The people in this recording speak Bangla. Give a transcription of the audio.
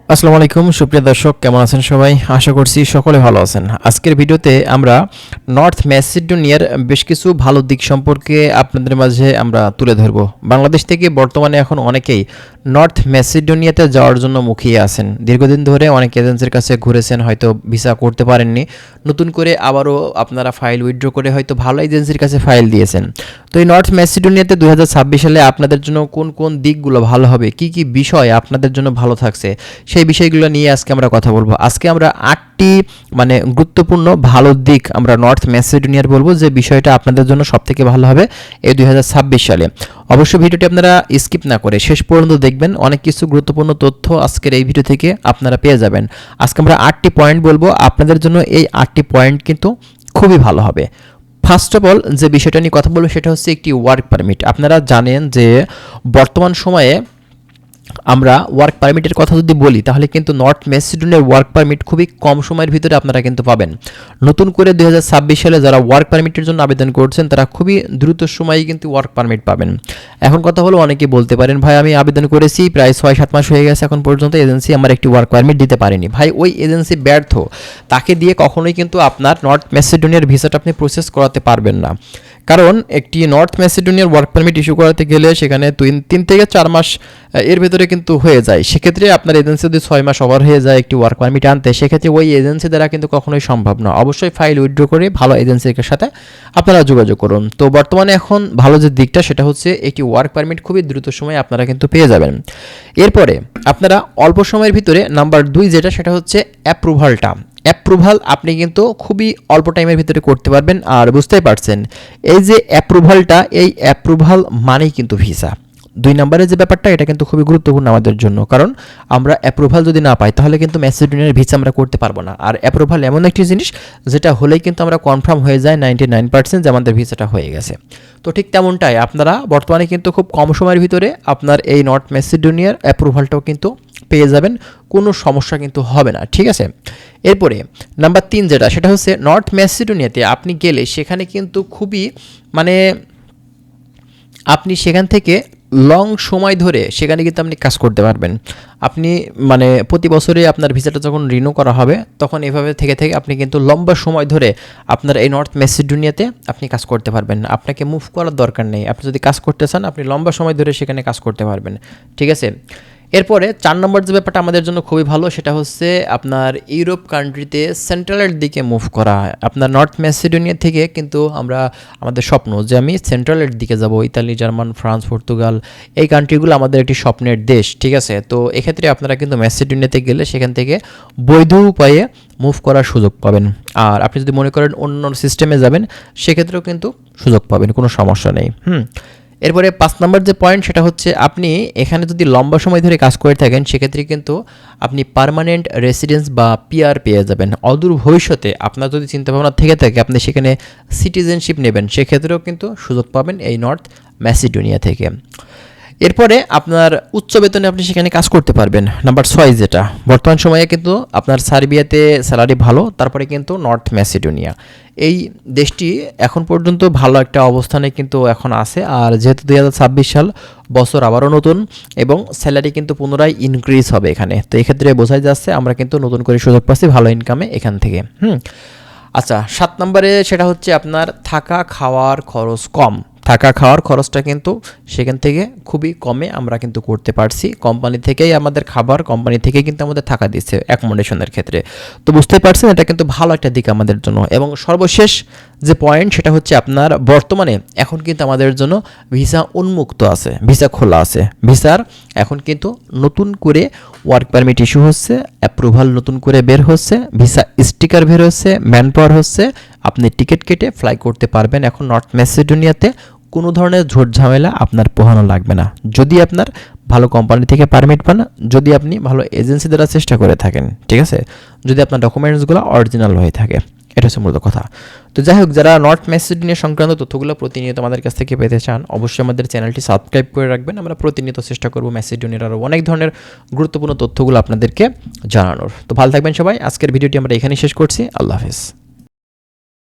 আসসালামু আলাইকুম সুপ্রিয় দর্শক, কেমন আছেন সবাই? আশা করছি সকলে ভালো আছেন। আজকের ভিডিওতে আমরা নর্থ ম্যাসিডোনিয়ার বেশ কিছু ভালো দিক সম্পর্কে আপনাদের মাঝে আমরা তুলে ধরব। বাংলাদেশ থেকে বর্তমানে এখন অনেকেই নর্থ ম্যাসিডোনিয়াতে যাওয়ার জন্য মুখিয়ে আছেন। দীর্ঘদিন ধরে অনেক এজেন্সির কাছে ঘুরেছেন, হয়তো ভিসা করতে পারেননি। নতুন করে আবারও আপনারা ফাইল উইথড্র করে হয়তো ভালো এজেন্সির কাছে ফাইল দিয়েছেন। তো এই নর্থ ম্যাসিডোনিয়াতে 2026 সালে আপনাদের জন্য কোন কোন দিকগুলো ভালো হবে, কি কি বিষয় আপনাদের জন্য ভালো থাকছে, সেই বিষয়গুলো নিয়ে আজকে আমরা কথা বলবো। আজকে আমরা 8টি গুরুত্বপূর্ণ ভালো দিক আমরা নর্থ ম্যাসিডোনিয়ার বলবো, যে বিষয়টা আপনাদের জন্য সবথেকে ভালো হবে এই 2026 সালে। অবশ্যই ভিডিওটি আপনারা স্কিপ না করে শেষ পর্যন্ত দেখবেন, অনেক কিছু গুরুত্বপূর্ণ তথ্য আজকের এই ভিডিও থেকে আপনারা পেয়ে যাবেন। আজকে আমরা 8টি পয়েন্ট বলবো আপনাদের জন্য, এই 8টি পয়েন্ট কিন্তু খুবই ভালো হবে। ফার্স্ট অফ অল যে বিষয়টা নিয়ে কথা বলবো সেটা হচ্ছে একটি ওয়ার্ক পারমিট। আপনারা জানেন যে বর্তমান সময়ে আমরা ওয়ার্ক পারমিটের কথা যদি বলি, তাহলে কিন্তু নর্থ ম্যাসিডোনিয়ার ওয়ার্ক পারমিট খুবই কম সময়ের ভিতরে আপনারা কিন্তু পাবেন। নতুন করে 2026 সালে যারা ওয়ার্ক পারমিটের জন্য আবেদন করছেন তারা খুবই দ্রুত সময়ে কিন্তু ওয়ার্ক পারমিট পাবেন। এখন কথা হলো, অনেকে বলতে পারেন ভাই আমি আবেদন করেছি প্রায় 6-7 মাস হয়ে গেছে, এখন পর্যন্ত এজেন্সি আমার একটি ওয়ার্ক পারমিট দিতে পারেনি। ভাই ওই এজেন্সি ব্যর্থ, তাকে দিয়ে কখনোই কিন্তু আপনার নর্থ ম্যাসিডোনিয়ার ভিসাটা আপনি প্রসেস করাতে পারবেন না। কারণ একটি নর্থ ম্যাসিডোনিয়ার ওয়ার্ক পারমিট ইস্যু করাতে গেলে সেখানে 3 থেকে 4 মাস এর ভেতরে কিন্তু হয়ে যায়। সেক্ষেত্রে আপনার এজেন্সি যদি 6 মাস ওভার হয়ে যায় একটি ওয়ার্ক পারমিট আনতে, সেক্ষেত্রে ওই এজেন্সি দ্বারা কিন্তু কখনোই সম্ভব না। অবশ্যই ফাইল উইথড্র করে ভালো এজেন্সির সাথে আপনারা যোগাযোগ করুন। তো বর্তমানে এখন ভালো যে দিকটা সেটা হচ্ছে একটি ওয়ার্ক পারমিট খুবই দ্রুত সময়ে আপনারা কিন্তু পেয়ে যাবেন। এরপরে আপনারা অল্প সময়ের ভিতরে নাম্বার 2 যেটা, সেটা হচ্ছে অ্যাপ্রুভাল আপনি কিন্তু খুবই অল্প টাইমের ভিতরে করতে পারবেন। আর বুঝতেই পারছেন এই যে অ্যাপ্রুভালটা, এই অ্যাপ্রুভাল মানেই কিন্তু ভিসা। 2 নম্বরের যে ব্যাপারটা, এটা কিন্তু খুবই গুরুত্বপূর্ণ আমাদের জন্য, কারণ আমরা অ্যাপ্রুভাল যদি না পাই তাহলে কিন্তু ম্যাসিডোনিয়ার ভিসা আমরা করতে পারবো না। আর অ্যাপ্রুভাল এমন একটি জিনিস যেটা হলেই কিন্তু আমরা কনফার্ম হয়ে যায় 99% যে আমাদের ভিসাটা হয়ে গেছে। তো ঠিক তেমনটাই আপনারা বর্তমানে কিন্তু খুব কম সময়ের ভিতরে আপনার এই নর্থ ম্যাসিডোনিয়ার অ্যাপ্রুভালটাও কিন্তু পেয়ে যাবেন, কোনো সমস্যা কিন্তু হবে না, ঠিক আছে। এরপরে নাম্বার 3 যেটা, সেটা হচ্ছে নর্থ ম্যাসিডোনিয়াতে আপনি গেলে সেখানে কিন্তু খুবই আপনি সেখান থেকে লং সময় ধরে সেখানে কিন্তু আপনি কাজ করতে পারবেন। আপনি প্রতি বছরে আপনার ভিসাটা যখন রিনিউ করা হবে তখন এভাবে থেকে থেকে আপনি কিন্তু লম্বা সময় ধরে আপনার এই নর্থ ম্যাসিডোনিয়াতে আপনি কাজ করতে পারবেন। আপনাকে মুভ করার দরকার নেই। আপনি যদি কাজ করতে চান আপনি লম্বা সময় ধরে সেখানে কাজ করতে পারবেন, ঠিক আছে। এরপরে 4 নম্বর যে ব্যাপারটা আমাদের জন্য খুবই ভালো, সেটা হচ্ছে আপনার ইউরোপ কান্ট্রিতে সেন্ট্রালের দিকে মুভ করা হয়। আপনার নর্থ ম্যাসিডোনিয়া থেকে কিন্তু আমাদের স্বপ্ন যে আমি সেন্ট্রালের দিকে যাব, ইতালি, জার্মান, ফ্রান্স, পর্তুগাল, এই কান্ট্রিগুলো আমাদের একটি স্বপ্নের দেশ, ঠিক আছে। তো এক্ষেত্রে আপনারা কিন্তু ম্যাসিডোনিয়াতে গেলে সেখান থেকে বৈধ উপায়ে মুভ করার সুযোগ পাবেন। আর আপনি যদি মনে করেন অন্য সিস্টেমে যাবেন সেক্ষেত্রেও কিন্তু সুযোগ পাবেন, কোনো সমস্যা নেই। এরপরে 5 নম্বর যে পয়েন্ট, সেটা হচ্ছে আপনি এখানে যদি লম্বা সময় ধরে কাজ করে থাকেন সেক্ষেত্রে কিন্তু আপনি পার্মানেন্ট রেসিডেন্স বা পিআর পেয়ে যাবেন। অদূর ভবিষ্যতে আপনার যদি চিন্তাভাবনা থেকে থাকে আপনি সেখানে সিটিজেনশিপ নেবেন, সেক্ষেত্রেও কিন্তু সুযোগ পাবেন এই নর্থ ম্যাসিডোনিয়া থেকে। এরপরে আপনার উচ্চ বেতনে আপনি সেখানে কাজ করতে পারবেন। নাম্বার 6 যেটা, বর্তমান সময়ে কিন্তু আপনার সার্বিয়াতে স্যালারি ভালো, তারপরে কিন্তু নর্থ ম্যাসিডোনিয়া এই দেশটি এখন পর্যন্ত ভালো একটা অবস্থানে কিন্তু এখন আছে। আর যেহেতু 2026 সাল বছর আবারও নতুন এবং স্যালারি কিন্তু পুনরায় ইনক্রিজ হবে এখানে, তো এক্ষেত্রে বোঝাই যাচ্ছে আমরা কিন্তু নতুন করে সুযোগ পাচ্ছি ভালো ইনকামে এখান থেকে। আচ্ছা, 7 নম্বরে সেটা হচ্ছে আপনার থাকা খাওয়ার খরচ কম। থাকা খাওয়ার খরচটা কিন্তু সেখান থেকে খুবই কমে আমরা কিন্তু করতে পারছি। কোম্পানি থেকেই আমাদের খাবার, কোম্পানি থেকেই কিন্তু আমাদের থাকা দিচ্ছে অ্যাকোমোডেশনের ক্ষেত্রে। তো বুঝতে পারছেন এটা কিন্তু ভালো একটা দিক আমাদের জন্য। এবং সর্বশেষ যে পয়েন্ট, সেটা হচ্ছে আপনার বর্তমানে এখন কিন্তু আমাদের জন্য ভিসা উন্মুক্ত আছে, ভিসা খোলা আছে। ভিসার এখন কিন্তু নতুন করে ওয়ার্ক পারমিট ইস্যু হচ্ছে, অ্যাপ্রুভাল নতুন করে বের হচ্ছে, ভিসা স্টিকার বের হচ্ছে, ম্যান পাওয়ার হচ্ছে। আপনি টিকিট কেটে ফ্লাই করতে পারবেন এখন নর্থ ম্যাসিডোনিয়াতে। কোনো ধরনের ঝোট ঝামেলা আপনার পোহানো লাগবে না, যদি আপনার ভালো কোম্পানি থেকে পারমিট পান, যদি আপনি ভালো এজেন্সি দ্বারা চেষ্টা করে থাকেন, ঠিক আছে, যদি আপনার ডকুমেন্টসগুলো অরিজিনাল হয়ে থাকে। এটা হচ্ছে মূলত কথা। তো যাই হোক, যারা নর্থ ম্যাসিডোনিয়া সংক্রান্ত তথ্যগুলো প্রতিনিয়ত আমাদের কাছ থেকে পেতে চান অবশ্যই আমাদের চ্যানেলটি সাবস্ক্রাইব করে রাখবেন। আমরা প্রতিনিয়ত চেষ্টা করব ম্যাসিডোনিয়ার আরও অনেক ধরনের গুরুত্বপূর্ণ তথ্যগুলো আপনাদেরকে জানানোর। তো ভালো থাকবেন সবাই। আজকের ভিডিওটি আমরা এখানেই শেষ করছি। আল্লাহ হাফেজ।